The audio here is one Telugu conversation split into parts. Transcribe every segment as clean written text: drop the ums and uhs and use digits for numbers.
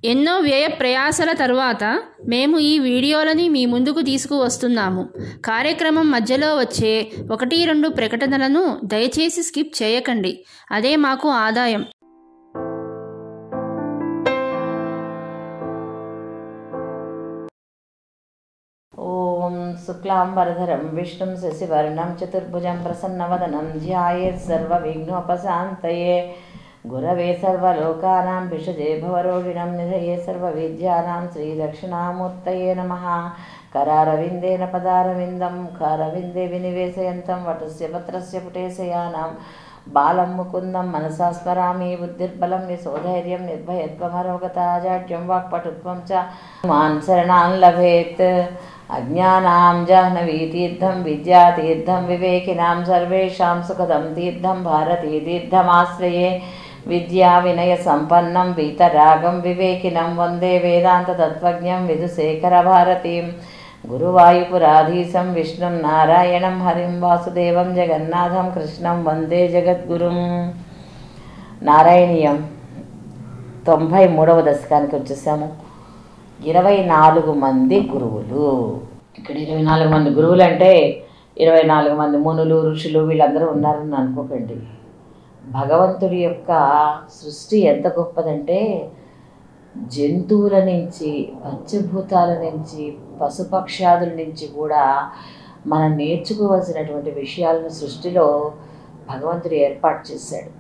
ఎన్నో వ్యయ ప్రయాసల తరువాత మేము ఈ వీడియోలని మీ ముందుకు తీసుకువస్తున్నాము. కార్యక్రమం మధ్యలో వచ్చే 1-2 ప్రకటనలను దయచేసి స్కిప్ చేయకండి. అదే మాకు ఆదాయం. ఓం శుక్లాంబరధరం విష్ణుం శశివర్ణం చతుర్భుజం ప్రసన్నవదనం ధ్యాయేత్ సర్వవిఘ్నోపశాంతయే గురవే సర్వలోకానాం భిషజే భవరోగిణం నిధయే సర్వవిద్యానాం శ్రీదక్షిణామూర్తయే నమః. కరారవిందేన పదారవిందం ముఖారవిందే వినివేశయంతం వటుస్య పత్రస్య పుటేశయానాం బాలం ముకుందం మనసా స్మరామి. బుద్ధిర్బలం యశోధైర్యం నిర్భయత్వమరోగతాజాడ్యం వాక్పటుత్వం చ మాన్ శరణాన్ లభేత్. అజ్ఞానాం జాహ్నవీతీర్థం విద్యాతీర్థం వివేకినాం సర్వేషాం సుఖదం తీర్థం భారతీతీర్థమాశ్రయే. విద్యా వినయ సంపన్నం వీతరాగం వివేకినం వందే వేదాంత తత్వజ్ఞం విధుశేఖర భారతీం. గురువాయుపురాధీశం విష్ణుం నారాయణం హరిం వాసుదేవం జగన్నాథం కృష్ణం వందే జగద్గురుం. నారాయణీయం 93వ దశకానికి వచ్చేసాము. 24 మంది గురువులు. ఇక్కడ 24 మంది గురువులు అంటే 24 మంది మునులు ఋషులు వీళ్ళందరూ ఉన్నారని అనుకోకండి. భగవంతుడి యొక్క సృష్టి ఎంత గొప్పదంటే జంతువుల నుంచి పంచభూతాల నుంచి పశుపక్ష్యాదుల నుంచి కూడా మనం నేర్చుకోవాల్సినటువంటి విషయాలను సృష్టిలో భగవంతుడు ఏర్పాటు చేశాడు.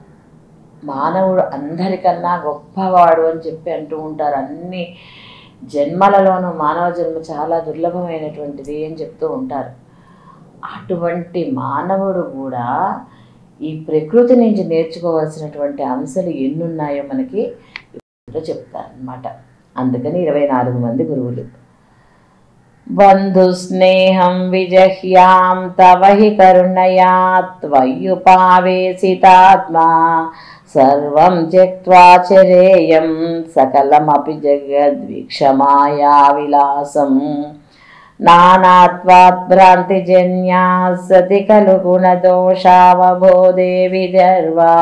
మానవుడు అందరికన్నా గొప్పవాడు అని చెప్పి అంటూ ఉంటారు. అన్ని జన్మలలోనూ మానవ జన్మ చాలా దుర్లభమైనటువంటిది అని చెప్తూ ఉంటారు. అటువంటి మానవుడు కూడా ఈ ప్రకృతి నుంచి నేర్చుకోవాల్సినటువంటి అంశాలు ఎన్నున్నాయో మనకి ఇప్పుడు చెప్తారనమాట. అందుకని 24 మంది గురువులు. బంధు స్నేహం విజహ్యాం తవ హి కరుణయా త్వయ్యుపావేశితాత్మా సర్వం త్యక్త్వా చరేయం సకలమపి జగద్వీక్షమాయా విలాసం. నానాత్వాత్ భ్రాంతిజన్యా సతి ఖలు గుణదోషావబోధే విదర్వా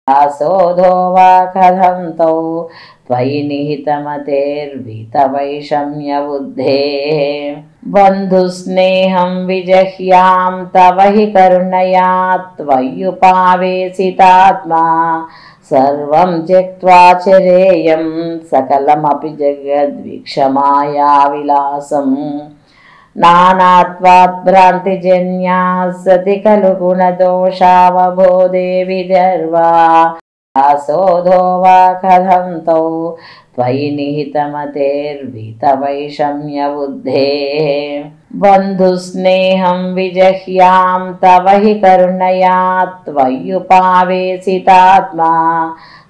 ఆసోధో వా కథం తౌ త్వయి నిహితమతేర్వితవైషమ్య బుద్ధేః. బంధు స్నేహం విజహ్యాం తవ హి కరుణయా త్వయ్యుపావేశితాత్మా సర్వం త్యక్త్వా చరేయం సకలమపి జగద్వీక్షమాయా విలాసం. నానాత్వాత్ భ్రాంతిజన్యా సతి ఖలు గుణదోషావబోధే విదర్వా ఆసోధో వా కథం తౌ త్వయి నిహితమతేర్వితవైషమ్య బుద్ధేః. బంధు స్నేహం విజహ్యాం తవ హి కరుణయా త్వయ్యుపావేశితాత్మా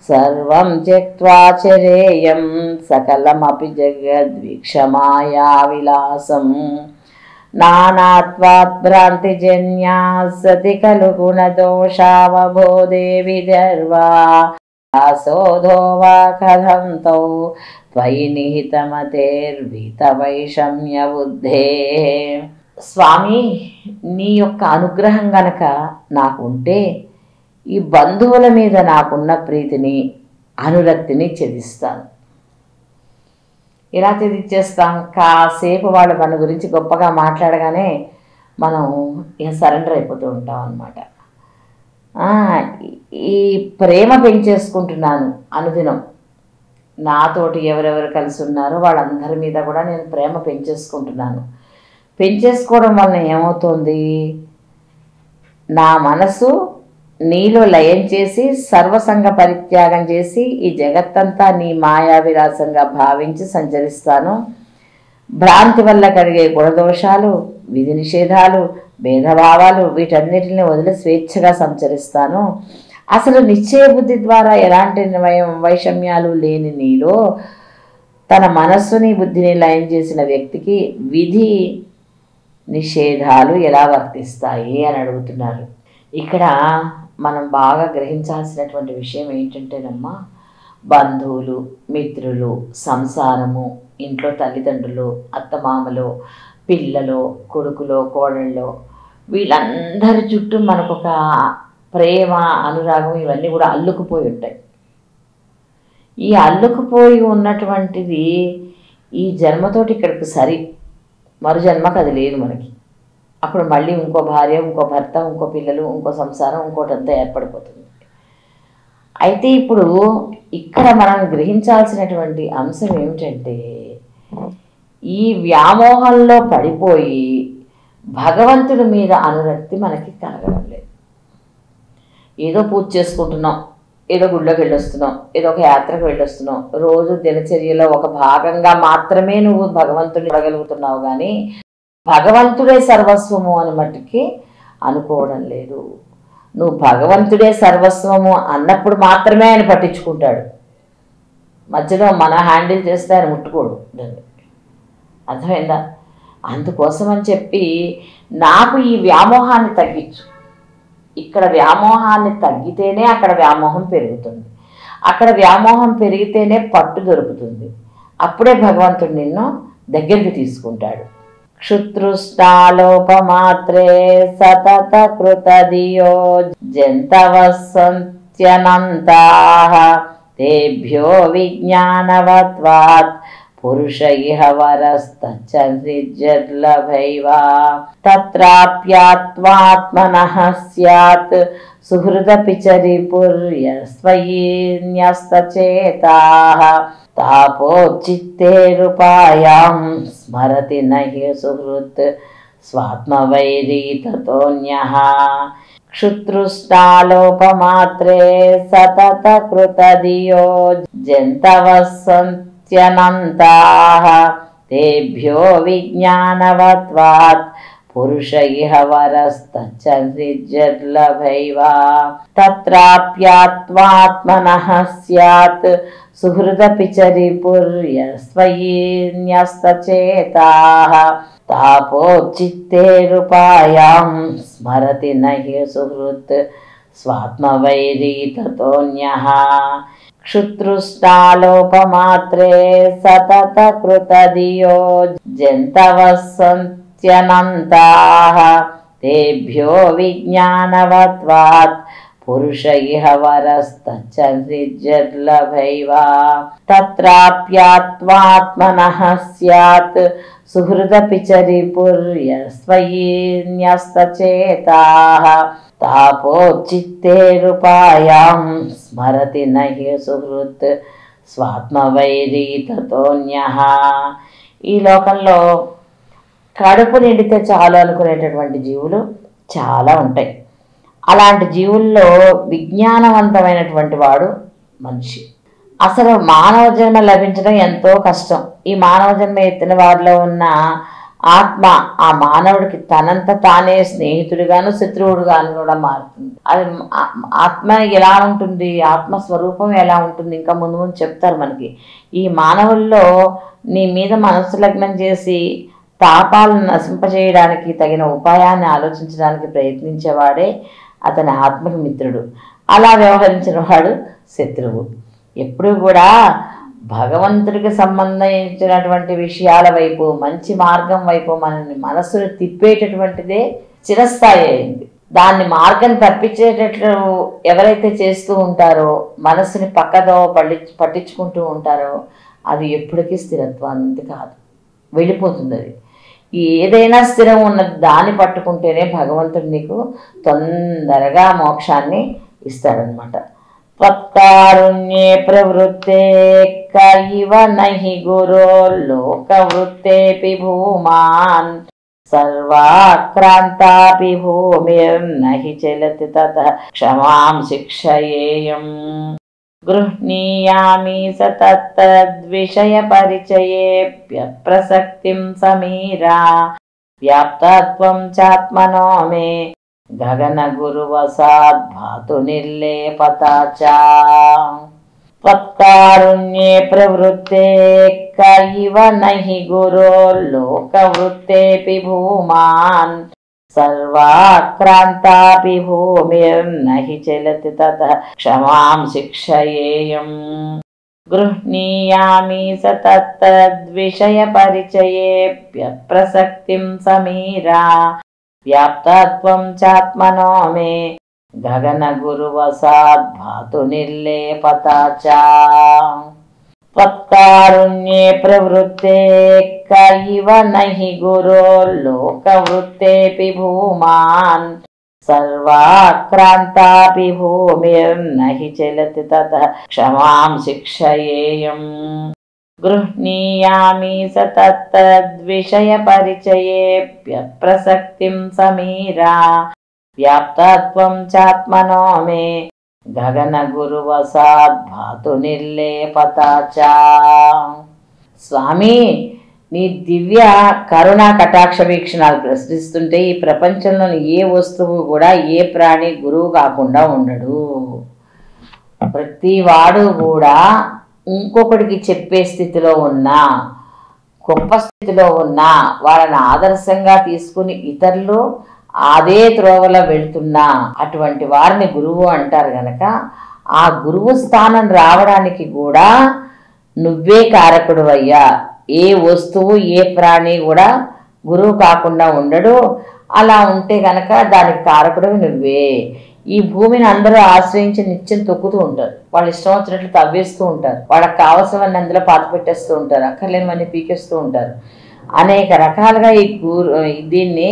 సర్వం త్యక్త్వా చరేయం సకలమపి జగద్వీక్షమాయా విలాసం. నానాత్వాత్ భ్రాంతిజన్యా సతి ఖలు గుణదోషావబోధే విదర్వా ఆసోధో వా కథం తౌ త్వయి నిహితమతేర్వితవైషమ్య బుద్ధేః. స్వామి, నీ యొక్క అనుగ్రహం గనక నాకు ఉంటే ఈ బంధువుల మీద నాకున్న ప్రీతిని అనురక్తిని ఛేదిస్తాను. ఇలా ఛేదించేస్తాం. కాసేపు వాళ్ళు మన గురించి గొప్పగా మాట్లాడగానే మనం ఇక సరెండర్ అయిపోతూ ఉంటాం అన్నమాట. ఈ ప్రేమ పెంచేసుకుంటున్నాను అనుదినం. నాతోటి ఎవరెవరు కలిసి ఉన్నారో వాళ్ళందరి మీద కూడా నేను ప్రేమ పెంచేసుకుంటున్నాను. పెంచేసుకోవడం వలన ఏమవుతుంది, నా మనసు నీలో లయం చేసి సర్వసంగ పరిత్యాగం చేసి ఈ జగత్తంతా నీ మాయా విలాసంగా భావించి సంచరిస్తాను. భ్రాంతి వల్ల కలిగే గుణదోషాలు, విధి నిషేధాలు, భేదభావాలు వీటన్నిటిని వదిలి స్వేచ్ఛగా సంచరిస్తాను. అసలు నిశ్చయ బుద్ధి ద్వారా ఎలాంటి వైషమ్యాలు లేని నీలో తన మనస్సుని బుద్ధిని లయం చేసిన వ్యక్తికి విధి నిషేధాలు ఎలా వర్తిస్తాయి అని అడుగుతున్నారు. ఇక్కడ మనం బాగా గ్రహించాల్సినటువంటి విషయం ఏంటంటేనమ్మా, బంధువులు, మిత్రులు, సంసారము, ఇంట్లో తల్లిదండ్రులు, అత్తమామలు, పిల్లలు, కొడుకులో, కోడళ్ళు, వీళ్ళందరి చుట్టూ మనకొక ప్రేమ, అనురాగం ఇవన్నీ కూడా అల్లుకుపోయి ఉంటాయి. ఈ అల్లుకుపోయి ఉన్నటువంటిది ఈ జన్మతోటి ఇక్కడికి సరి, మరు జన్మకు అది లేదు మనకి. అప్పుడు మళ్ళీ ఇంకో భార్య, ఇంకో భర్త, ఇంకో పిల్లలు, ఇంకో సంసారం, ఇంకోటంతా ఏర్పడిపోతుంది. అయితే ఇప్పుడు ఇక్కడ మనం గ్రహించాల్సినటువంటి అంశం ఏమిటంటే, ఈ వ్యామోహంలో పడిపోయి భగవంతుడి మీద అనురక్తి మనకి కలగడం లేదు. ఏదో పూజ చేసుకుంటున్నాం, ఏదో గుళ్ళోకి వెళ్ళొస్తున్నాం, ఏదో ఒక యాత్రకు వెళ్ళొస్తున్నాం, రోజు దినచర్యలో ఒక భాగంగా మాత్రమే నువ్వు భగవంతుడిని అడగలుగుతున్నావు, కానీ భగవంతుడే సర్వస్వము అని మట్టుకి అనుకోవడం లేదు. నువ్వు భగవంతుడే సర్వస్వము అన్నప్పుడు మాత్రమే ఆయన పట్టించుకుంటాడు. మధ్యలో మన హ్యాండిల్ చేస్తే ఆయన ముట్టుకోడు దాన్ని. అర్థమైందా? అందుకోసం అని చెప్పి నాకు ఈ వ్యామోహాన్ని తగ్గించు. ఇక్కడ వ్యామోహాన్ని తగ్గితేనే అక్కడ వ్యామోహం పెరుగుతుంది, అక్కడ వ్యామోహం పెరిగితేనే పట్టు దొరుకుతుంది. అప్పుడే భగవంతుడు నిన్ను దగ్గరికి తీసుకుంటాడు. క్షుతృష్టాలోపమాత్రే సతత కృతదియో జంతవస్సంత్యనంతాః తేభ్యో విజ్ఞానవత్వాత్ పురుష ఇహ వరస్తచ్చర్లభైవ తత్రాప్యాత్మాత్మనః స్యాత్ సుహృదపి చరిపుర్యస్వయిన్యస్తచేతాః తాపోచిత్తేరుపాయాం స్మరతి నహి సుహృత్ స్వాత్మవైరీ తతోన్యః క్షుతృష్టాలోపమాత్రే సతత కృతదియో జంతవస్సంత్యనంతాః తేభ్యో విజ్ఞానవత్వాత్ పురుష ఇహ వరస్తచ్చర్లభైవ తత్రాప్యాత్మాత్మనః స్యాత్ సుహృదపి చరిపుర్యస్వయిన్యస్తచేతాః తాపోచిత్తేరుపాయాం స్మరతి నహి సుహృత్ స్వాత్మవైరీ తతోన్యః క్షుతృష్టాలోపమాత్రే సతత కృతదియో జంతవస్సంత్యనంతాః తేభ్యో విజ్ఞానవత్వాత్ పురుష ఇహ వరస్తచ్చర్లభైవ తత్రాప్యాత్మాత్మనః స్యాత్ సుహృదపి చరిపుర్యస్వయిన్యస్తచేతాః తాపోచిత్తేరుపాయాం స్మరతి నహి సుహృత్ స్వాత్మవైరీ తతోన్యః. ఈ లోకంలో కడుపు నిండితే చాలు అనుకునేటటువంటి జీవులు చాలా ఉంటాయి. అలాంటి జీవుల్లో విజ్ఞానవంతమైనటువంటి వాడు మనిషి. అసలు మానవ జన్మ లభించడం ఎంతో కష్టం. ఈ మానవ జన్మ ఎత్తిన వారిలో ఉన్న ఆత్మ ఆ మానవుడికి తనంత తానే స్నేహితుడిగాను శత్రువుడుగాను కూడా మారుతుంది. అది ఆత్మ ఎలా ఉంటుంది, ఆత్మస్వరూపం ఎలా ఉంటుంది, ఇంకా ముందు ముందు చెప్తారు మనకి. ఈ మానవుల్లో నీ మీద మనస్సు లగ్నం చేసి తాపాలను నశింపజేయడానికి తగిన ఉపాయాన్ని ఆలోచించడానికి ప్రయత్నించేవాడే అతని ఆత్మకి మిత్రుడు. అలా వ్యవహరించిన వాడు శత్రువు. ఎప్పుడు కూడా భగవంతుడికి సంబంధించినటువంటి విషయాల వైపు, మంచి మార్గం వైపు మనస్సును తిప్పేటటువంటిదే చిరస్థాయి అయింది. దాన్ని మార్గం తప్పించేటట్లు ఎవరైతే చేస్తూ ఉంటారో, మనస్సుని పక్కదో పట్టించుకుంటూ ఉంటారో, అది ఎప్పటికీ స్థిరత్వానికి కాదు, వెళ్ళిపోతుంది. అది ఏదైనా స్థిరం ఉన్నది దాన్ని పట్టుకుంటేనే భగవంతుడు నీకు తొందరగా మోక్షాన్ని ఇస్తాడనమాట. త్వత్కారుణ్యే ప్రవృత్తే కైవ నహి గురో లోకవృత్తేపి భూమాన్ సర్వాక్రాంతాపి భూమిర్నహి చలతి తతః క్షమాం శిక్షయేయం గృహ్ణీయామి సతత్తద్విషయ పరిచయేప్యప్రసక్తిం సమీరా వ్యాప్తత్వం చాత్మనో మే గగన గురువసాద్ భాతు నిర్లేపతా చ త్వత్కారుణ్యే ప్రవృత్తే కైవ నహి గురో లోకవృత్తేపి భూమాన్ సర్వాక్రాంతాపి భూమిర్నహి చలతి తతః క్షమాం శిక్షయేయం గృహ్ణీయామి సతత్తద్విషయ పరిచయేప్యప్రసక్తిం సమీరా వ్యాప్తత్వం చాత్మనో మే గగన గురువసాద్ భాతు నిర్లేపతా చ. त्वत्कारुण्ये प्रवृत्ते कैव नहि गुरोर्लोकवृत्तेऽपि भूमान् सर्वाक्रान्तापि भूमिर्नहि चलति ततः क्षमां शिक्षयेयम् गृह्णीयामि सततद्विषयपरिचयेऽप्यप्रसक्तिं समीरा व्याप्तत्वं चात्मनो मे गगनगुरुवसाद् भातु निर्लेपता च। స్వామి, నీ దివ్య కరుణా కటాక్ష వీక్షణాలు ప్రశ్నిస్తుంటే ఈ ప్రపంచంలోని ఏ వస్తువు కూడా ఏ ప్రాణి గురువు కాకుండా ఉండడు. ప్రతివాడు కూడా ఇంకొకటికి చెప్పే స్థితిలో ఉన్నా, గొప్ప స్థితిలో ఉన్నా వాళ్ళని ఆదర్శంగా తీసుకుని ఇతరులు అదే త్రోవలో వెళుతున్నా అటువంటి వారిని గురువు అంటారు గనక ఆ గురువు స్థానం రావడానికి కూడా నువ్వే కారకుడు అయ్యా. ఏ వస్తువు ఏ ప్రాణి కూడా గురువు కాకుండా ఉండడు. అలా ఉంటే గనక దానికి కారకుడు నువ్వే. ఈ భూమిని అందరూ ఆశ్రయించి నిత్యం తొక్కుతూ ఉంటారు. వాళ్ళు ఇష్టం వచ్చినట్లు తవ్వేస్తూ ఉంటారు. వాళ్ళకి కావలసినవన్నీ అందులో పాత పెట్టేస్తూ ఉంటారు. అక్కర్లేనివన్నీ పీకేస్తూ ఉంటారు. అనేక రకాలుగా దీన్ని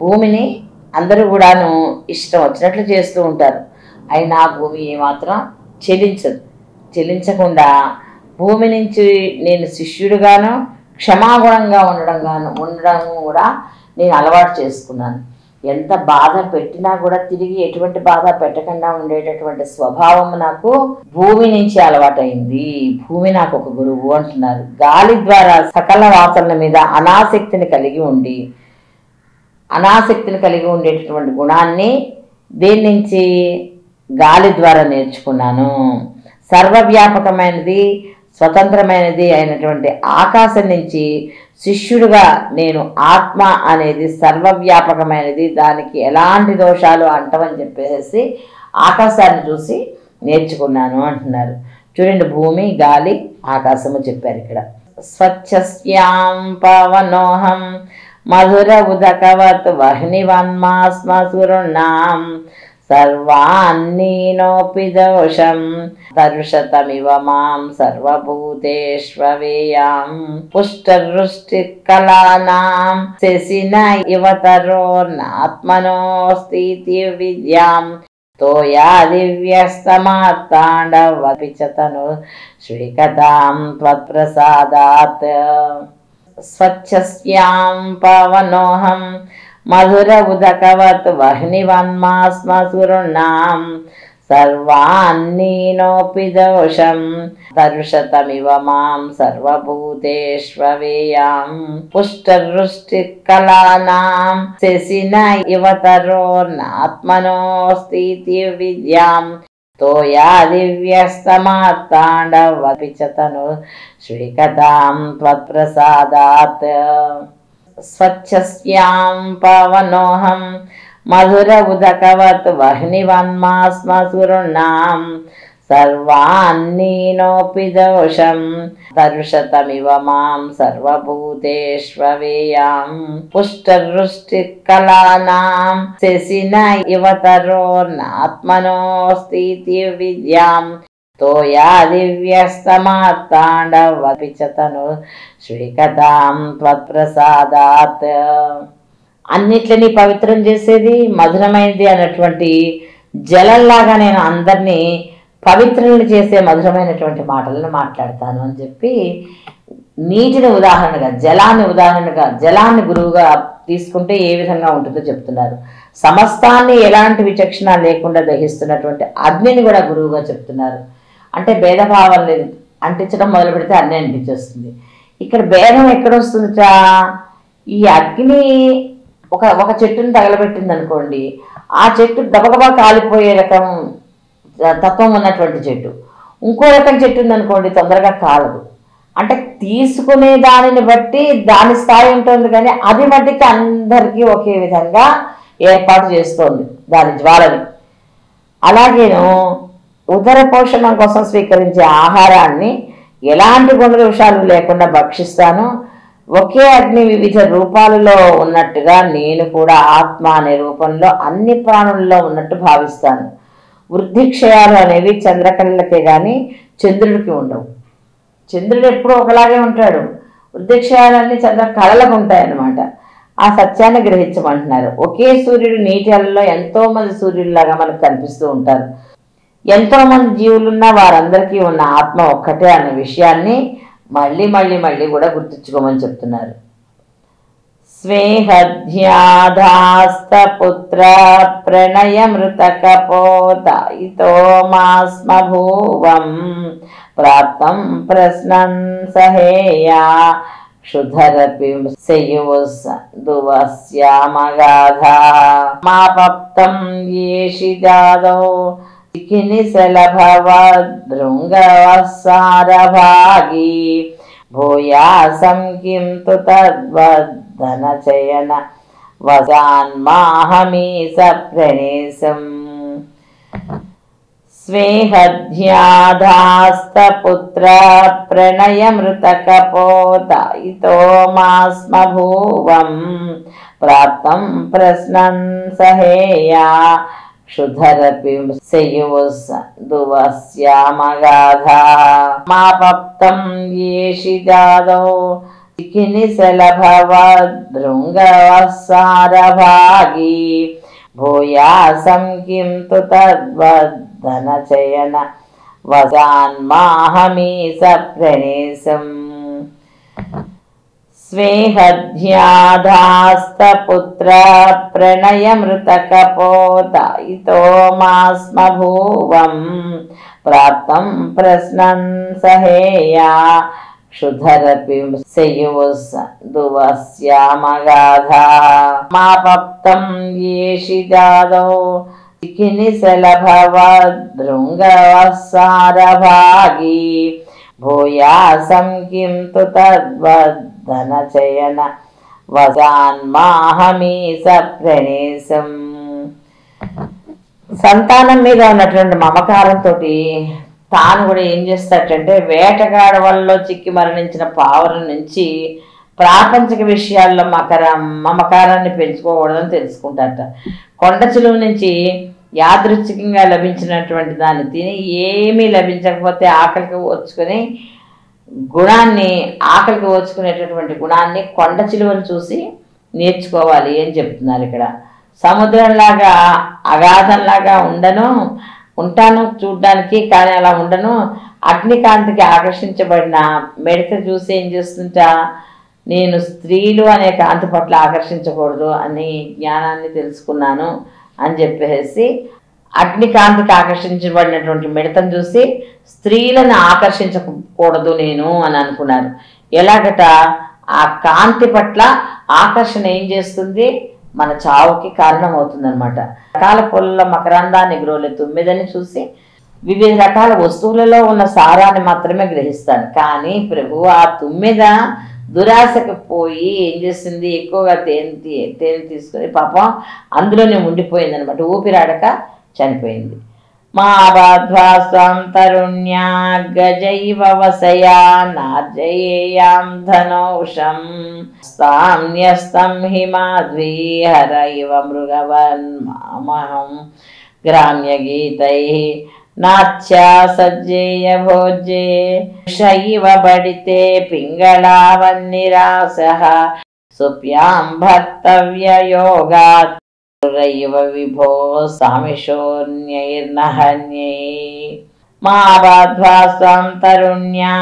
భూమిని అందరూ కూడాను ఇష్టం వచ్చినట్లు చేస్తూ ఉంటారు. అయినా భూమి ఏమాత్రం చెలించకుండా భూమి నుంచి నేను శిష్యుడుగాను క్షమాగుణంగా ఉండడం కూడా నేను అలవాటు చేసుకున్నాను. ఎంత బాధ పెట్టినా కూడా తిరిగి ఎటువంటి బాధ పెట్టకుండా ఉండేటటువంటి స్వభావం నాకు భూమి నుంచి అలవాటైంది. భూమి నాకు ఒక గురువు అంటున్నారు. గాలి ద్వారా సకల వాసనల మీద అనాసక్తిని కలిగి ఉండేటటువంటి గుణాన్ని దేని నుంచి గాలి ద్వారా నేర్చుకున్నాను. సర్వవ్యాపకమైనది స్వతంత్రమైనది అయినటువంటి ఆకాశం నుంచి శిష్యుడిగా నేను ఆత్మ అనేది సర్వవ్యాపకమైనది, దానికి ఎలాంటి దోషాలు అంటవని చెప్పేసి ఆకాశాన్ని చూసి నేర్చుకున్నాను అంటున్నారు. చూడండి, భూమి, గాలి, ఆకాశము చెప్పారు ఇక్కడ. స్వచ్ఛస్యాం పవనోహం మధుర ఉదకవత్ వహ్నివన్మాస్మసురుణాం సర్వాన్నీనోపి దోషం తరుషతమివ మాం సర్వభూతేష్వేయాం పుష్టవృష్టికలానాం శశిన ఇవ తరోర్నాత్మనోస్తి విద్యాం తోయా దివ్యస్తమార్తాండవపి చ తను శ్రీకథాం త్వత్ప్రసాదాత్. స్వచ్ఛస్యాం పవనోహం మధుర ఉదకవత్ వహ్నివన్మాస్మసురుణాం సర్వాన్నీనోపి దోషం తరుషతమివ మాం సర్వభూతేష్వేయాం పుష్టవృష్టికలానాం శశిన ఇవ తరోర్నాత్మనోస్తి విద్యాం తోయా దివ్యస్తమార్తాండవపి చ తను శ్రీకథాం త్వత్ప్రసాదాత్. స్వచ్ఛస్యాం పవనోహం మధుర ఉదకవత్ వహ్నివన్మాస్మసురుణాం సర్వాన్నీనోపి దోషం తరుషతమివ మాం సర్వభూతేష్వేయాం పుష్టవృష్టికలానాం శశిన ఇవ తరోర్నాత్మనోస్తి విద్యాం తోయా దివ్యస్తమార్తాండవపి చ తను శ్రీకథాం త్వత్ప్రసాదాత్. అన్నిట్లని పవిత్రం చేసేది మధురమైనది అన్నటువంటి జలంలాగా నేను అందరినీ పవిత్రులను చేసే మధురమైనటువంటి మాటలను మాట్లాడతాను అని చెప్పి నీటిని ఉదాహరణగా, జలాన్ని గురువుగా తీసుకుంటే ఏ విధంగా ఉంటుందో చెప్తున్నారు. సమస్తాన్ని ఎలాంటి విచక్షణ లేకుండా దహిస్తున్నటువంటి అగ్నిని కూడా గురువుగా చెప్తున్నారు. అంటే భేదభావాలు అంటించడం మొదలు పెడితే అన్నీ అనిపించేస్తుంది. ఇక్కడ భేదం ఎక్కడొస్తుందిట? ఈ అగ్ని ఒక చెట్టుని తగలబెట్టింది అనుకోండి, ఆ చెట్టు దబగబా కాలిపోయే రకం తత్వం ఉన్నటువంటి చెట్టు. ఇంకో రకం చెట్టు ఉందనుకోండి, తొందరగా కాలదు. అంటే తీసుకునే దానిని బట్టి దాని స్థాయి ఉంటుంది, కానీ అది మట్టికి అందరికీ ఒకే విధంగా ఏర్పాటు చేస్తోంది దాని జ్వాలని. అలాగేను ఉదర పోషణం కోసం స్వీకరించే ఆహారాన్ని ఎలాంటి గుణదోషాలు లేకుండా భక్షిస్తాను. ఒకే అగ్ని వివిధ రూపాలలో ఉన్నట్టుగా నేను కూడా ఆత్మ అనే రూపంలో అన్ని ప్రాణుల్లో ఉన్నట్టు భావిస్తాను. వృద్ధి క్షయాలు అనేవి చంద్రకళలకే కానీ చంద్రుడికి ఉండవు. చంద్రుడు ఎప్పుడూ ఒకలాగే ఉంటాడు, వృద్ధిక్షయాలన్నీ చంద్ర కళలకు ఉంటాయన్నమాట. ఆ సత్యాన్ని గ్రహించమంటున్నారు. ఒకే సూర్యుడు నీటి అలలో ఎంతోమంది సూర్యుడిలాగా మనకు కనిపిస్తూ ఉంటారు. ఎంతోమంది జీవులున్నా వారందరికీ ఉన్న ఆత్మ ఒక్కటే అన్న విషయాన్ని మళ్ళీ మళ్ళీ మళ్ళీ కూడా గుర్తుంచుకోమని చెప్తున్నారు. స్వేహధ్యాధాస్తపుత్ర ప్రణయమృతకపోత ఇతో మాస్మభూవం ప్రాప్తం ప్రశ్నం సహేయా క్షుధరపి శయుస్దువస్యామగాధా మాపప్తం యేషి జాదౌ శృంగవసారభాగీ భూయాసం కిం తు తద్వద్ధనచయన వసాన్మాహమీస ప్రణేశం. స్వేహధ్యాధాస్తపుత్ర ప్రణయమృతకపోత ఇతో మాస్మభూవం ప్రాప్తం ప్రశ్నం సహేయా క్షుధరపి శయుస్దువస్యామగాధా మాపప్తం యేషి జాదౌ శృంగవసారభాగీ భూయాసం కిం తు తద్వద్ధనచయన వసాన్మాహమీస ప్రణేశం. స్వేహధ్యాధాస్తపుత్ర ప్రణయమృతకపోత ఇతో మాస్మభూవం ప్రాప్తం ప్రశ్నం సహేయా క్షుధరపి శయుస్దువస్యామగాధా మాపప్తం యేషి జాదౌ శృంగవసారభాగీ భూయాసం కిం తు తద్వద్ధనచయన వసాన్మాహమీస ప్రణేశం. సంతానం మీద ఉన్నటువంటి మమకారంతో తాను కూడా ఏం చేస్తాడంటే వేటగాడవల్లో చిక్కి మరణించిన పావురం నుంచి ప్రాపంచిక విషయాల్లో మమకారాన్ని పెంచుకోకూడదని తెలుసుకుంటారట. కొండ చిలువ నుంచి యాదృచ్ఛికంగా లభించినటువంటి దాన్ని తిని ఏమీ లభించకపోతే ఆకలికి ఓర్చుకొని ఆకలికి ఓర్చుకునేటటువంటి గుణాన్ని కొండ చిలువను చూసి నేర్చుకోవాలి అని చెప్తున్నారు ఇక్కడ. సముద్రంలాగా అగాధంలాగా ఉంటాను చూడ్డానికి, కానీ అలా ఉండను. అగ్నికాంతికి ఆకర్షించబడిన మెడక చూసి ఏం చేస్తుంటా, నేను స్త్రీలు అనే కాంతి పట్ల ఆకర్షించకూడదు అని జ్ఞానాన్ని తెలుసుకున్నాను అని చెప్పేసి అగ్నికాంతికి ఆకర్షించబడినటువంటి మిడతను చూసి స్త్రీలను ఆకర్షించకూడదు నేను అని అనుకున్నారు. ఎలాగట ఆ కాంతి పట్ల ఆకర్షణ ఏం చేస్తుంది, మన చావుకి కారణం అవుతుంది అనమాట. రకాల పొల్ల మకరందాన్ని గ్రోలే తుమ్మెదని చూసి వివిధ రకాల వస్తువులలో ఉన్న సారాన్ని మాత్రమే గ్రహిస్తాడు. కానీ ప్రభు ఆ తుమ్మెద దురాశకు పోయి ఏం చేస్తుంది, ఎక్కువగా తేనె తీసుకుని పాపం అందులోనే ఉండిపోయింది అనమాట. ఊపిరాడక చనిపోయింది. మా బాధ్వాస్వం తరుణ్యా గజైవ వసయా నార్జయేయాం ధనౌషం స్తామ్యస్తం హిమాద్వీ హరైవ మృగవన్ మామహం గ్రామ్యగీతై నాచ్యా సజ్జేయ భోజ్యే శైవ బడితే పింగళావన్నిరాసః సుప్యాం భర్తవ్య యోగాత్ రైవ విభో సామిషోన్యైర్నహన్యై. మా బాధ్వాస్వం తరుణ్యా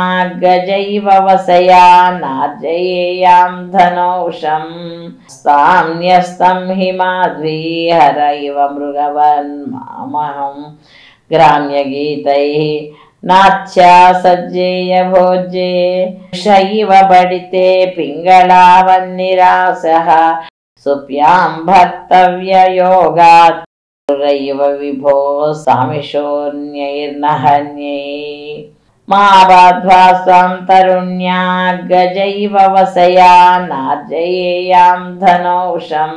గజైవ వసయా నార్జయేయాం ధనౌషం స్తామ్యస్తం హిమాద్వీ హరైవ మృగవన్ మామహం గ్రామ్యగీతై నాచ్యా సజ్జేయ భోజ్యే శైవ బడితే పింగళావన్నిరాసః సుప్యాం భర్తవ్య యోగాత్ రైవ విభో సామిషోన్యైర్నహన్యై. మా బాధ్వాస్వం తరుణ్యా గజైవ వసయా నార్జయేయాం ధనౌషం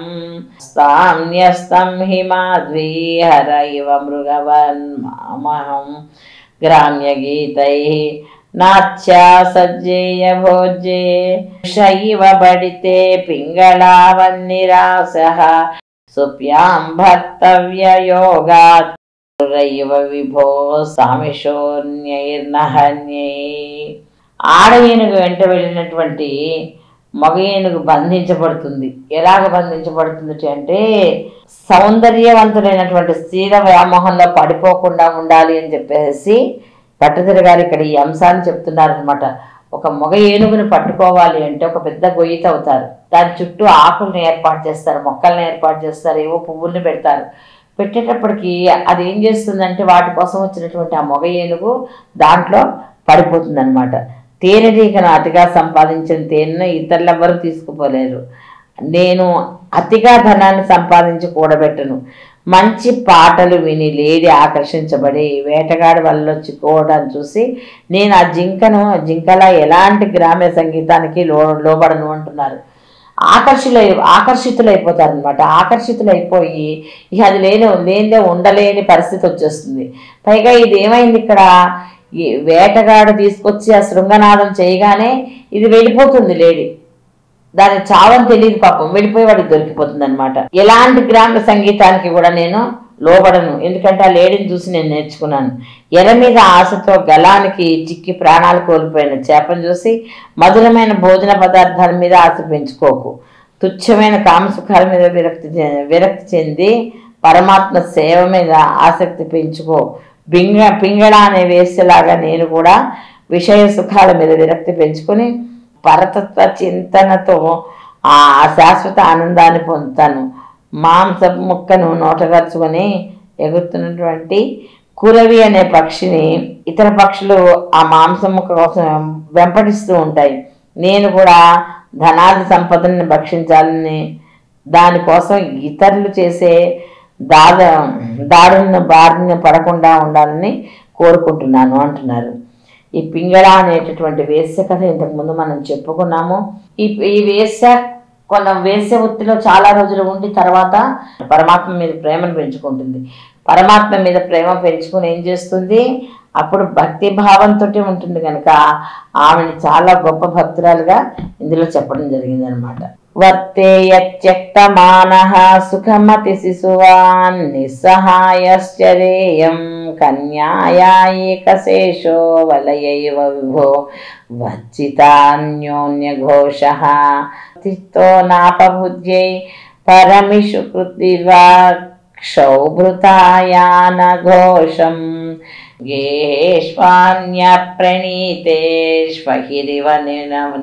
స్తామ్యస్తం హిమాద్వీ హరైవ మృగవన్ మామహం గ్రామ్యగీతై నాచ్యా సజ్జేయ భోజ్యే శైవ బడితే పింగళావన్నిరాసః సుప్యాం భర్తవ్య యోగాత్ రైవ విభో సామిషోన్యైర్నహన్యై. ఆడ ఏనుగు వెంట వెళ్ళినటువంటి మగ ఏనుగు బంధించబడుతుంది. ఎలాగ బంధించబడుతుంది అంటే సౌందర్యవంతులైనటువంటి స్త్రీల వ్యామోహంలో పడిపోకుండా ఉండాలి అని చెప్పేసి భట్టారక గారు ఇక్కడ ఈ అంశాన్ని చెప్తున్నారనమాట. ఒక మగ ఏనుగును పట్టుకోవాలి అంటే ఒక పెద్ద గొయ్యి తవ్వుతారు, దాని చుట్టూ ఆకులను ఏర్పాటు చేస్తారు, మొక్కలను ఏర్పాటు చేస్తారు, ఏవో పువ్వుల్ని పెడతారు. పెట్టేటప్పటికి అది ఏం చేస్తుందంటే వాటి కోసం వచ్చినటువంటి ఆ మగ ఏనుగు దాంట్లో పడిపోతుంది అనమాట. తేనెటీగను అతిగా సంపాదించిన తేనెను ఇతరులెవ్వరూ తీసుకుపోలేరు. నేను అతిగా ధనాన్ని సంపాదించి కూడబెట్టను. మంచి పాటలు విని లేడి ఆకర్షించబడి వేటగాడి వల్ల చిక్కుకోవడాన్ని చూసి నేను ఆ జింకలా ఎలాంటి గ్రామ్య సంగీతానికి లోబడను అంటున్నారు. ఆకర్షితులైపోతారనమాట. ఆకర్షితులైపోయి ఇక అది లేనిదే ఉండలేని పరిస్థితి వచ్చేస్తుంది. పైగా ఇది ఏమైంది ఇక్కడ, ఈ వేటగాడు తీసుకొచ్చి ఆ శృంగనాదం చేయగానే ఇది వెళ్ళిపోతుంది లేడీ. దాని చావని తెలియదు పాపం, వెళ్ళిపోయి వాడికి దొరికిపోతుంది అనమాట. ఎలాంటి గ్రామ్య సంగీతానికి కూడా నేను లోబడను, ఎందుకంటే ఆ లేడీని చూసి నేను నేర్చుకున్నాను. ఎర మీద ఆశతో గలానికి చిక్కి ప్రాణాలు కోల్పోయిన చేపను చూసి మధురమైన భోజన పదార్థాల మీద ఆశ పెంచుకోకు. తుచ్చమైన కామసుఖాల మీద విరక్తి చెంది పరమాత్మ సేవ మీద ఆసక్తి పెంచుకో. పింగళ అనే వేసేలాగా నేను కూడా విషయ సుఖాల మీద విరక్తి పెంచుకొని పరతత్వ చింతనతో ఆ శాశ్వత ఆనందాన్ని పొందుతాను. మాంసపు ముక్కను నోటగరుచుకొని ఎగురుతున్నటువంటి కురవి అనే పక్షిని ఇతర పక్షులు ఆ మాంసం ముక్క కోసం వెంపడిస్తూ ఉంటాయి. నేను కూడా ధనాది సంపదను భక్షించాలని, దానికోసం ఇతరులు చేసే దాడులను బారిన పడకుండా ఉండాలని కోరుకుంటున్నాను అంటున్నారు. ఈ పింగళ అనేటటువంటి వేశ్య కథ ఇంతకుముందు మనం చెప్పుకున్నాము. ఈ వేశ్య వేశ్య వృత్తిలో చాలా రోజులు ఉండి తర్వాత పరమాత్మ మీద ప్రేమను పెంచుకుంటుంది. పరమాత్మ మీద ప్రేమ పెంచుకుని ఏం చేస్తుంది, అప్పుడు భక్తి భావంతో ఉంటుంది కనుక ఆమెను చాలా గొప్ప భక్తురాలుగా ఇందులో చెప్పడం జరిగింది అనమాట. వర్తేయత్యక్తమానః సుఖమతి శిశువాన్ నిస్సహాయశ్చరేయం కన్యాయా ఏకశేషో వలయైవ విభో వచ్చితాన్యోన్యఘోషః తితో నాపభుజ్యై పరమిషు కృతివా క్షౌభృతాయానఘోషం గేష్వాన్యప్రణీతేష్వహిరివ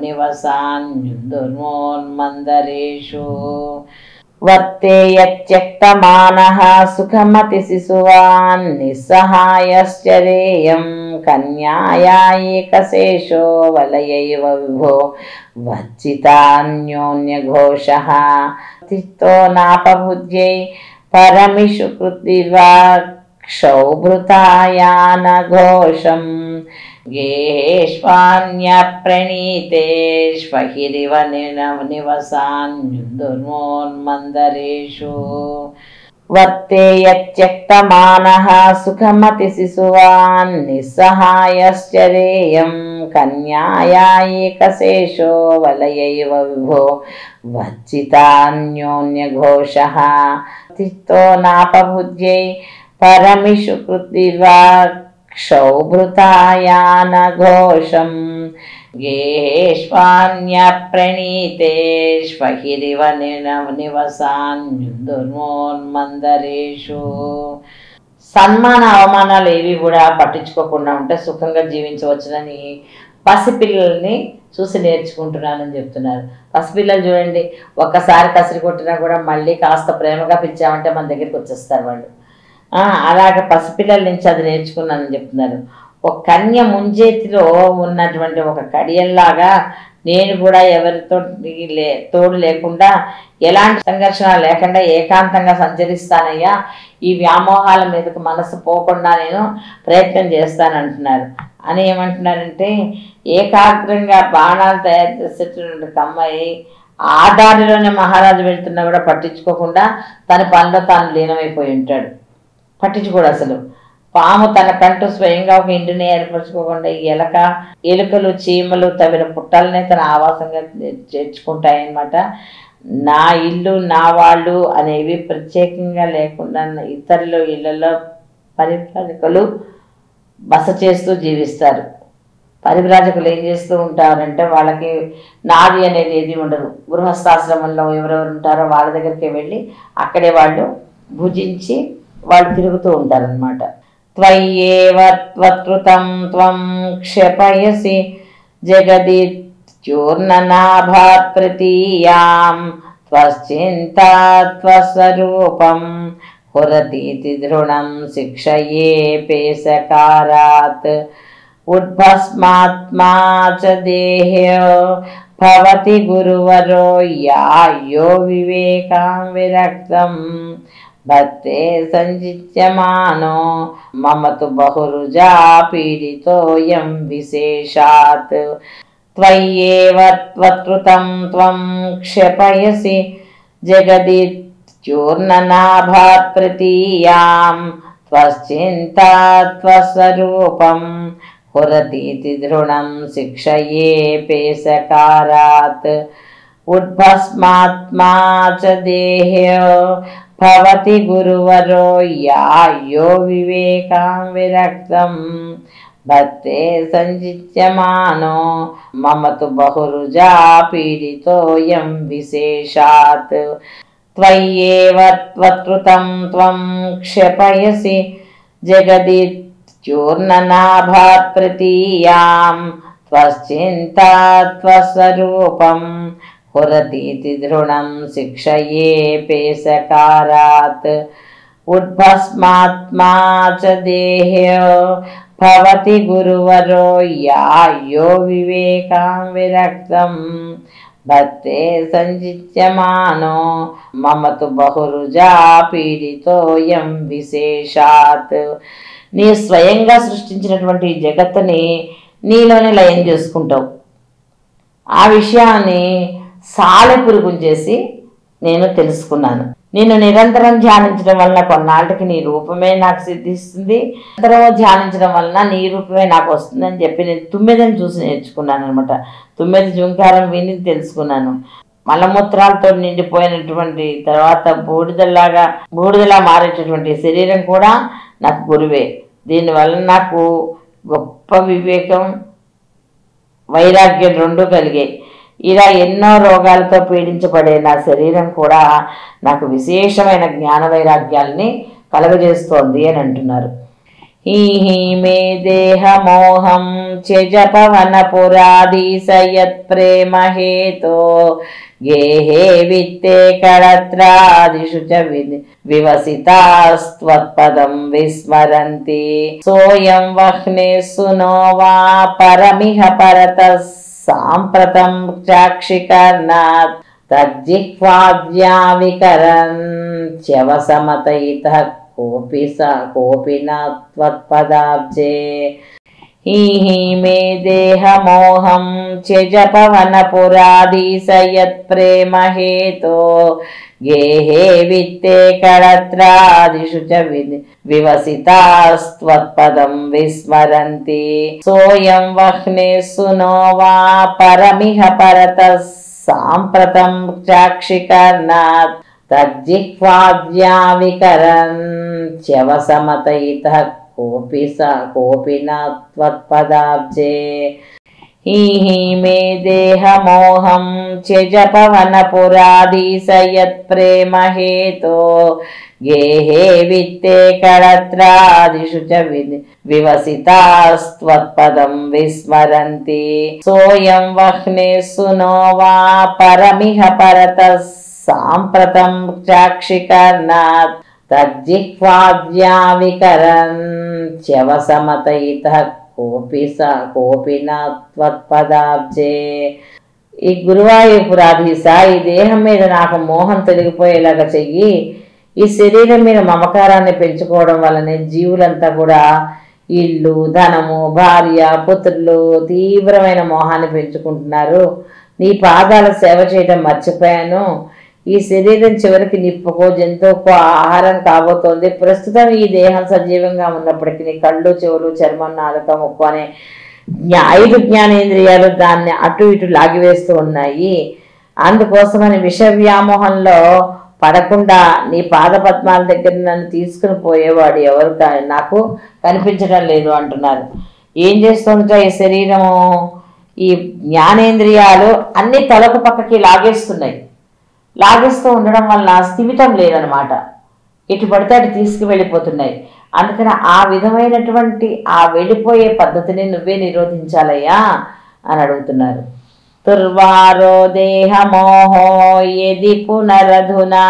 నివసాన్యుర్మోన్మందరేషు వర్తేయత్యక్తమానః సుఖమతి శిశువాన్ నిస్సహాయశ్చరేయం కన్యాయా ఏకశేషో వలయైవ విభో వచ్చితాన్యోన్యఘోషః తితో నాపభుజ్యై పరమిషు కృతివా క్షౌభృతాయానఘోషం గేష్వాన్యప్రణీతేష్వహిరివ నివసాన్యుర్మోన్మందరేషు వర్తేయత్యక్తమానః సుఖమతి శిశువాన్ నిస్సహాయశ్చరేయం కన్యాయా ఏకశేషో వలయైవ విభో వచ్చితాన్యోన్యఘోషః తితో నాపభుజ్యై పరమిషు కృతివా క్షౌభృతాయానఘోషం గేష్వాన్యప్రణీతేష్వహిరివ నివసాన్యుర్మోన్మందరేషు. సన్మాన అవమానాలు ఏవి కూడా పట్టించుకోకుండా ఉంటే సుఖంగా జీవించవచ్చునని పసిపిల్లల్ని చూసి నేర్చుకుంటున్నానని చెప్తున్నారు. పసిపిల్లలు చూడండి, ఒక్కసారి కసిరి కొట్టినా కూడా మళ్ళీ కాస్త ప్రేమగా పిలిచామంటే మన దగ్గరికి వచ్చేస్తారు వాళ్ళు. అలాగే పసిపిల్లల నుంచి అది నేర్చుకున్నానని చెప్తున్నారు. ఒక కన్య ముంజేతిలో ఉన్నటువంటి ఒక కడియల్లాగా నేను కూడా ఎవరితో తోడు లేకుండా ఎలాంటి సంఘర్షణ లేకుండా ఏకాంతంగా సంచరిస్తానయ్యా, ఈ వ్యామోహాల మీదకు మనసు పోకుండా నేను ప్రయత్నం చేస్తానంటున్నారు. అని ఏమంటున్నారంటే, ఏకాగ్రంగా బాణాలు తయారు చేసేటటువంటి అమ్మాయి ఆ దారిలోనే మహారాజు వెళ్తున్నా కూడా పట్టించుకోకుండా తన పనిలో తాను లీనమైపోయి ఉంటాడు. పట్టించుకోడు అసలు. పాము తనకంటూ స్వయంగా ఒక ఇంటిని ఏర్పరచుకోకుండా ఎలుకలు చీమలు తవిన పుట్టాలనే తన ఆవాసంగా చేర్చుకుంటాయన్నమాట. నా ఇల్లు నా వాళ్ళు అనేవి ప్రత్యేకంగా లేకుండా ఇతరుల ఇళ్లలో పరిపాలకులు బస చేస్తూ జీవిస్తారు. పరివ్రాజకులు ఏం చేస్తూ ఉంటారంటే వాళ్ళకి నాది అనేది ఏది ఉండదు. గృహస్థాశ్రమంలో ఎవరెవరు ఉంటారో వాళ్ళ దగ్గరికి వెళ్ళి అక్కడే వాళ్ళు భుజించి వాళ్ళు తిరుగుతూ ఉంటారనమాట. త్వయ్యేవ త్వత్కృతం త్వం క్షపయసి జగదిత్యూర్ణనాభాత్ ప్రతీయాం త్వశ్చింతా త్వస్వరూపం హురతీతి దృఢం శిక్షయేపే సకారాత్ ఉద్భస్మాత్మా చ దేహ్యో భవతి గురువరో యో వివేకాం విరక్తం భక్తే సంజిత్యమానో మమ తు బహురుజా పీడితోయం విశేషాత్. త్వయ్యేవ త్వత్కృతం త్వం క్షపయసి జగదిత్యూర్ణనాభాత్ ప్రతీయాం త్వశ్చింతా త్వస్వరూపం హురతీతి దృఢం శిక్షయేపే సకారాత్ ఉద్భస్మాత్మా చ దేహ్యో భవతి గురువరో యో వివేకాం విరక్తం భక్తే సంజిత్యమానో మమ తు బహురుజా పీడితోయం విశేషాత్. త్వయ్యేవ త్వత్కృతం త్వం క్షపయసి జగదిత్యూర్ణనాభాత్ ప్రతీయాం త్వశ్చింతా త్వస్వరూపం హురతీతి దృఢం శిక్షయేపే సకారాత్ ఉద్భస్మాత్మా చ దేహ్యో భవతి గురువరో యో వివేకాం విరక్తం భక్తే సంజిత్యమానో మమ తు బహురుజా పీడితోయం విశేషాత్. నీ స్వయంగా సృష్టించినటువంటి జగత్తుని నీలోనే లయం చేసుకుంటావు. ఆ విషయాన్ని సాలెపురుగుం చేసి నేను తెలుసుకున్నాను. నిన్ను నిరంతరం ధ్యానించడం వలన కొన్నాళ్ళకి నీ రూపమే నాకు సిద్ధిస్తుంది, నిరంతరం ధ్యానించడం వలన నీ రూపమే నాకు వస్తుందని చెప్పి నేను తుమ్మెదని చూసి నేర్చుకున్నాను అనమాట. తుమ్మెది జుంకారం విని తెలుసుకున్నాను. మలమూత్రాలతో నిండిపోయినటువంటి తర్వాత బూడిదలా మారేటటువంటి శరీరం కూడా నాకు గురువే. దీనివల్ల నాకు గొప్ప వివేకం, వైరాగ్యం రెండూ కలిగాయి. ఇలా ఎన్నో రోగాలతో పీడించబడే నా శరీరం కూడా నాకు విశేషమైన జ్ఞాన వైరాగ్యాలని కలగజేస్తోంది అని అంటున్నారు. హీహీ మే దేహమోహం త్యజ పవన పురాధీసయత్ ప్రేమ హేతో గేహే విత్తే కళత్రాదిషు చ వివసితాస్త్వత్పదం విస్మరంతి సోయం వహ్నే సునో వా పరమిహ పరతస్ సాంప్రతం చాక్షికర్ణాత్ తజ్జిహ్వాద్యా వికరన్ చ్యవసమతయితః కోపి నాత్వత్పదాబ్జే. హీహీ మే దేహమోహం త్యజ పవన పురాధీసయత్ ప్రేమ హేతో గేహే విత్తే కళత్రాదిషు చ వివసితాస్త్వత్పదం విస్మరంతి సోయం వహ్నే సునో వా పరమిహ పరతస్ సాంప్రతం చాక్షికర్ణాత్ తజ్జిహ్వాద్యా వికరన్ చ్యవసమతయితః కోపి నాత్వత్పదాబ్జే. హీహీ మే దేహమోహం త్యజ పవన పురాధీసయత్ ప్రేమ హేతో గేహే విత్తే కళత్రాదిషు చ వివసితాస్త్వత్పదం విస్మరంతి సోయం వహ్నే సునో వా పరమిహ పరతస్ సాంప్రతం చాక్షికర్ణాత్ తజ్జిహ్వాద్యా వికరన్ చ్యవసమతయితః కోపి నాత్వత్పదాబ్జే. ఈ గురువాయూపురాధీశ, ఈ దేహం మీద నాకు మోహం తొలగిపోయేలాగా చెయ్యి. ఈ శరీరం మీద మమకారాన్ని పెంచుకోవడం వల్లనే జీవులంతా కూడా ఇల్లు, ధనము, భార్య, పుత్రులు తీవ్రమైన మోహాన్ని పెంచుకుంటున్నారు. నీ పాదాల సేవ చేయడం మర్చిపోయాను. ఈ శరీరం చివరికి నిప్పుకో జంతువుకో ఆహారం కాబోతోంది. ప్రస్తుతం ఈ దేహం సజీవంగా ఉన్నప్పటికీ కళ్ళు, చెవులు, చర్మం, నాలుక, ముక్కు అనే 5 జ్ఞానేంద్రియాలు దాన్ని అటు ఇటు లాగివేస్తూ ఉన్నాయి. అందుకోసమని విష వ్యామోహంలో పడకుండా నీ పాదపద్మాల దగ్గర నన్ను తీసుకుని పోయేవాడు ఎవరు నాకు కనిపించడం లేదు అంటున్నారు. ఏం చేస్తుందో ఈ శరీరము, ఈ జ్ఞానేంద్రియాలు అన్ని తలకు పక్కకి లాగేస్తున్నాయి. లాగేస్తూ ఉండడం వల్ల స్థిమితం లేదనమాట. ఇటు పడితే అటు తీసుకువెళ్ళిపోతున్నాయి. అందుకని ఆ విధమైనటువంటి ఆ వెళ్ళిపోయే పద్ధతిని నువ్వే నిరోధించాలయ్యా అని అడుగుతున్నారు. తుర్వారో దేహమోహో యది పునరధునా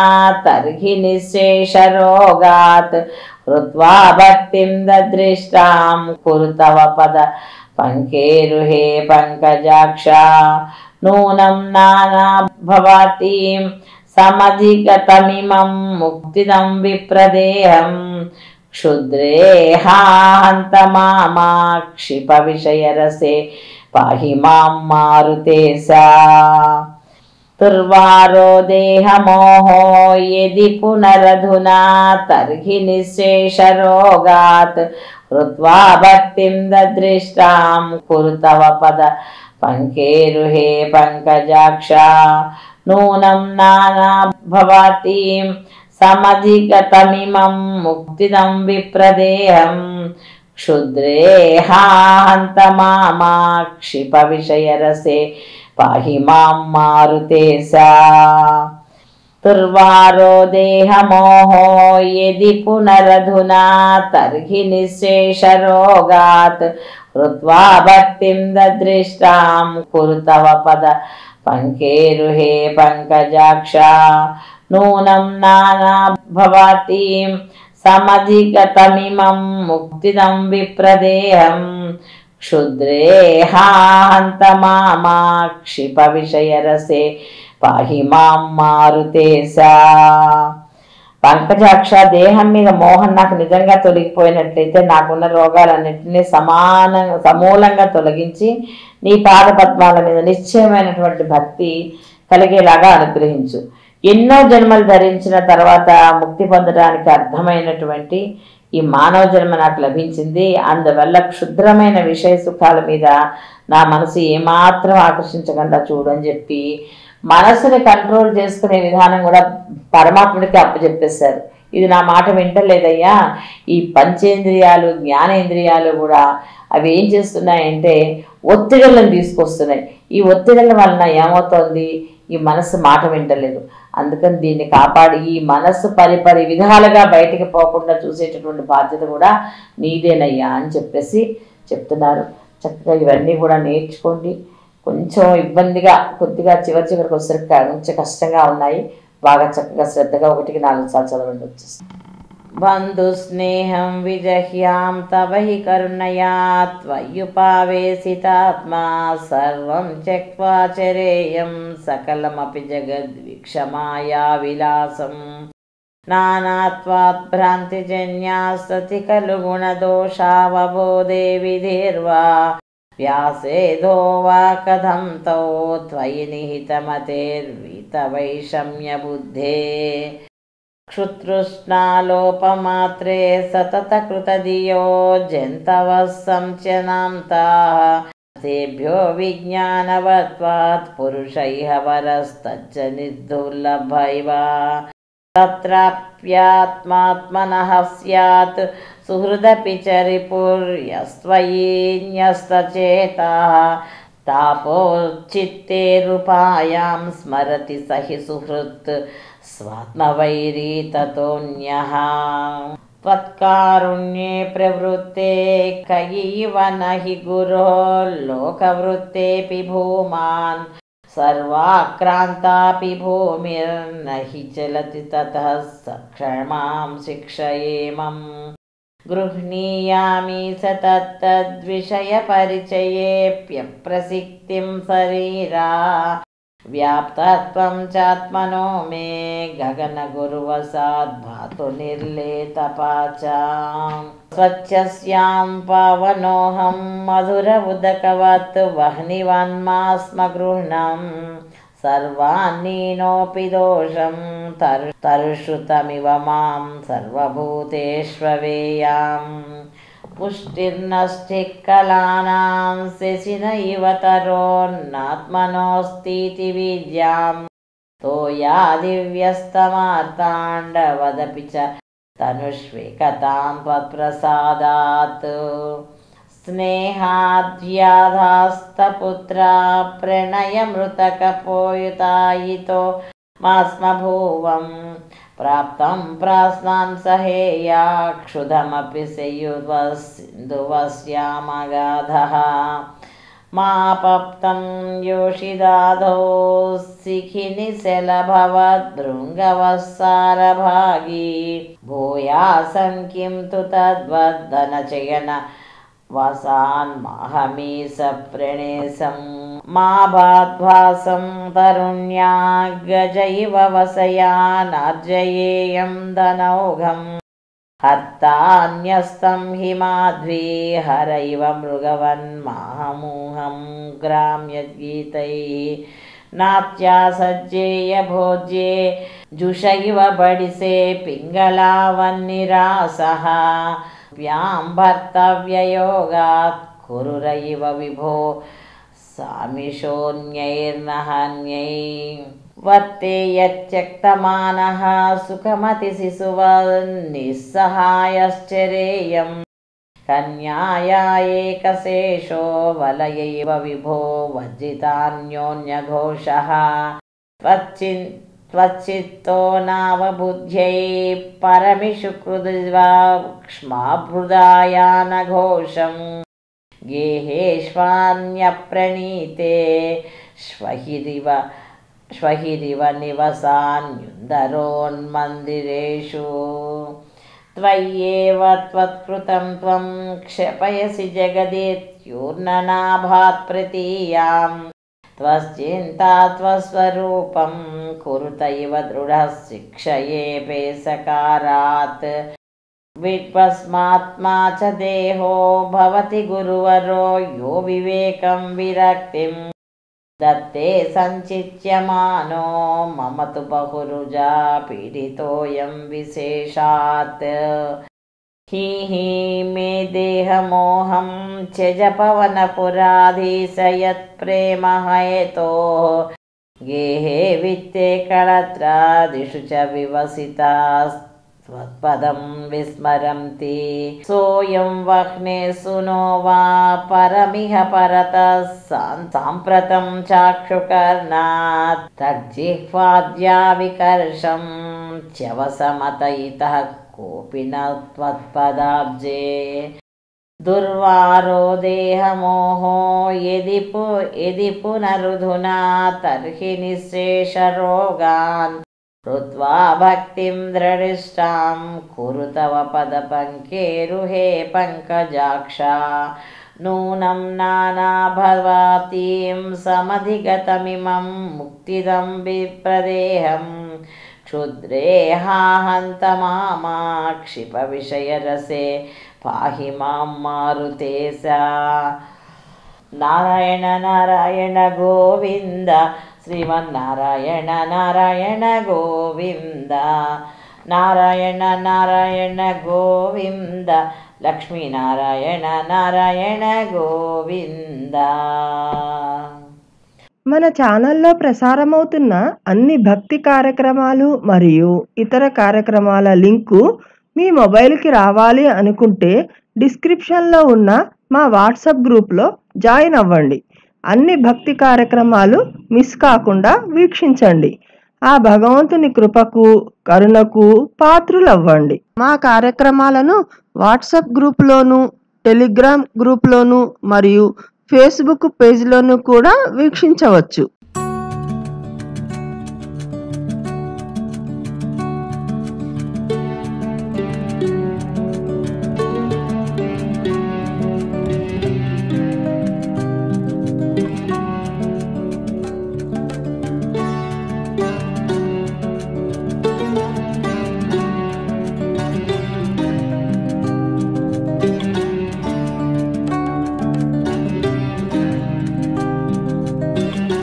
తర్హి నిశేష రోగాత్ హృత్వా భక్తిం దదృష్టాం కురు తవ పద పంకేరుహే పంకజాక్ష నూనం నానా భవతీం సమధిగతమిమం ముక్తిదం విప్రదేహం క్షుద్రేహాంత మామా క్షిప విషయరసే పాహి మాం మారుతేశా. తుర్వారో దేహమోహో యది పునరధునా తర్హి నిశేష రోగాత్ హృత్వా భక్తిం దదృష్టాం కురు తవ పద పంకేరుహే పంకజాక్ష నూనం నానా భవతీం సమధిగతమిమం ముక్తిదం విప్రదేహం క్షుద్రేహాంత మామా క్షిప విషయరసే పాహి మాం మారుతేశా. తుర్వారో దేహమోహో యది పునరధునా తర్హి నిశేష రోగాత్ హృత్వా భక్తిం దదృష్టాం కురు తవ పద పంకేరుహే పంకజాక్ష నూనం నానా భవతీం సమధిగతమిమం ముక్తిదం విప్రదేహం క్షుద్రేహాంత మామా క్షిప విషయరసే పాహి మాం మారుతేశా. పంకజాక్ష, దేహం మీద మోహం నాకు నిజంగా తొలగిపోయినట్లయితే నాకున్న రోగాలన్నింటినీ సమూలంగా తొలగించి నీ పాద పద్మాల మీద నిశ్చయమైనటువంటి భక్తి కలిగేలాగా అనుగ్రహించు. ఎన్నో జన్మలు ధరించిన తర్వాత ముక్తి పొందడానికి అర్థమైనటువంటి ఈ మానవ జన్మ నాకు లభించింది. అందువల్ల క్షుద్రమైన విషయ సుఖాల మీద నా మనసు ఏమాత్రం ఆకర్షించకుండా చూడు అని చెప్పి మనసుని కంట్రోల్ చేసుకునే విధానం కూడా పరమాత్ముడికి అప్పచెప్పేశారు. ఇది నా మాట వింటలేదయ్యా. ఈ పంచేంద్రియాలు జ్ఞానేంద్రియాలు కూడా అవి ఏం చేస్తున్నాయంటే ఒత్తిడులను తీసుకొస్తున్నాయి. ఈ ఒత్తిడుల వలన ఏమవుతోంది, ఈ మనసు మాట వింటలేదు. అందుకని దీన్ని కాపాడి ఈ మనస్సు పరిపరి విధాలుగా బయటికి పోకుండా చూసేటటువంటి బాధ్యత కూడా నీదేనయ్యా అని చెప్పేసి చెప్తున్నారు. చక్కగా ఇవన్నీ కూడా నేర్చుకోండి. కొంచెం ఇబ్బందిగా కొద్దిగా చివరికి వచ్చేసరికి కొంచెం కష్టంగా ఉన్నాయి. బాగా చక్కగా శ్రద్ధగా 1కి 4 సార్లు చదవండి వచ్చేసి. బంధు స్నేహం విజహ్యాం తవ హి కరుణయా త్వయ్యుపావేశితాత్మా సర్వం త్యక్త్వా చరేయం సకలమపి జగద్విక్షమాయా విలాసం నానాత్వాత్ భ్రాంతిజన్యాస్తతి ఖలు గుణదోషావబోధే విధిర్వా వ్యాసేదో వా కథం తౌ త్వయి నిహితమతేర్వితవైషమ్య బుద్ధే క్షుతృష్ణాలోపమాత్రే సతత కృతధియో జంతవః సంచనాంతాః తేభ్యో విజ్ఞానవత్వాత్ పురుషైః వరస్తచ్చ నిర్దుర్లభైవ తత్రాప్యాత్మాత్మనః స్యాత్ సుహృదపి చ రిపుర్యస్త్వయి న్యస్తచేతాః తాపోచ్చిత్తే రూపాయాం స్మరతి సహి సుహృత్ స్వాత్మవైరీ తతోన్యః త్వత్కారుణ్యే ప్రవృత్తే కయైవ నహి గురో లోకవృత్తేపి భూమాన్ సర్వాక్రాంతాపి భూమిర్నహి చలతి తతః సక్షమాం శిక్షయేమం గృహ్ణీయామి స తత్తద్విషయపరిచయేప్యప్రసిక్తిం శరీరా వ్యాప్తత్వం చాత్మనో మే గగనగురువసాద్భాతు నిర్లేతపాచా స్వచ్ఛస్యాం పవనోహం మధుర ఉదకవత్ వహ్నివన్మాస్మ గృహ్ణం సర్వాన్నీనోపి దోషం తరుశ్రుతమివ మాం సర్వభూతేష్వేయాం పుష్టిర్నష్టిక్కలానాం శశిన ఇవ తరోన్నాత్మనోస్తితి విద్యాం తోయాదివ్యస్తమార్తాండవదపి చ తనుష్వేకతాం త్వత్ప్రసాదాత్ स्नेहाद्व्याधास्तपुत्रा प्रणयमृतकपोयुतायितो मास्मभुवं प्राप्तं प्रास्नान् सहेया क्षुधमपि सेयुवसिन्धुवस्यामगाधः मापप्तं योषिदाधो शिखिनिशलभवद्भृङ्गवस्सारभागी भूयासं किं तु तद्वद्धनचयन वसान्महमीसप्रणेशं मा भाद्भासं तरुण्या गजैव वसयानार्जयेयं धनौघं हर्तान्यस्तं हि माध्वी हरैव मृगवन्माहमूहं ग्राम्यगीतैः नात्यासज्जेय भोज्ये जुषैव बडिसे पिङ्गलावन्निरासः व्यां भर्तव्ययोगात् कुरुरैव विभो सामिषोऽन्यैर्नहन्यै वर्ते यच्चक्तमानः सुखमतिशिशुवन्निस्सहायश्चरेयं कन्याया एकशेषो वलयैव विभो वर्जितान्योन्यघोषः त्वच्चित्तो नावबुद्ध्यै परमिषु कृद्वा क्ष्माभृदायानघोषं गेहेष्वान्यप्रणीते श्वहिरिव निवसान्युन्दरोन्मन्दिरेषु त्वय्येव त्वत्कृतं त्वं क्षपयसि जगदित्यूर्णनाभात् प्रतीयां त्वश्चिन्ता त्वस्वरूपं कुरुतैव दृढः शिक्षयेऽपि सकारात् विभस्मात्मा च देहो भवति गुरुवरो यो विवेकं विरक्तिं दत्ते सञ्चित्यमानो मम तु बहुरुजा पीडितोऽयं विशेषात् हि मे देहमोहं त्यज पवनपुराधीश यत्प्रेमहेतोः गेहे वित्ते कळत्रादिषु च विवसितास्त्वत्पदं विस्मरन्ति सोऽयं वह्ने सुनो वा परमिह परतः साम्प्रतं चाक्षुकर्णात् तज्जिह्वाद्या विकर्षं च्यवसमत इतः कोऽपि न त्वत्पदाब्जे दुर्वारो देहमोहो यदि पुनरुधुना तर्हि निःशेषरोगान् कृत्वा भक्तिं दृढिष्टां कुरु तव पदपङ्केरुहे पङ्कजाक्षा नूनं नानाभवातीं समधिगतमिमं मुक्तिदं विप्रदेहं क्षुद्रे हाहन्तमामा क्षिपविषयरसे पाहि मां मारुतेशा नारायण नारायण गोविन्द श्रीमन्नारायण नारायण गोविन्द नारायण नारायण गोविन्द लक्ष्मीनारायण नारायण गोविन्द మన ఛానల్లో ప్రసారమవుతున్న అన్ని భక్తి కార్యక్రమాలు మరియు ఇతర కార్యక్రమాల లింకు మీ మొబైల్కి రావాలి అనుకుంటే డిస్క్రిప్షన్లో ఉన్న మా వాట్సాప్ గ్రూప్లో జాయిన్ అవ్వండి. అన్ని భక్తి కార్యక్రమాలు మిస్ కాకుండా వీక్షించండి. ఆ భగవంతుని కృపకు కరుణకు పాత్రులవ్వండి. మా కార్యక్రమాలను వాట్సాప్ గ్రూప్లోను, టెలిగ్రామ్ గ్రూప్లోను మరియు ఫేస్బుక్ పేజ్లోను కూడా వీక్షించవచ్చు.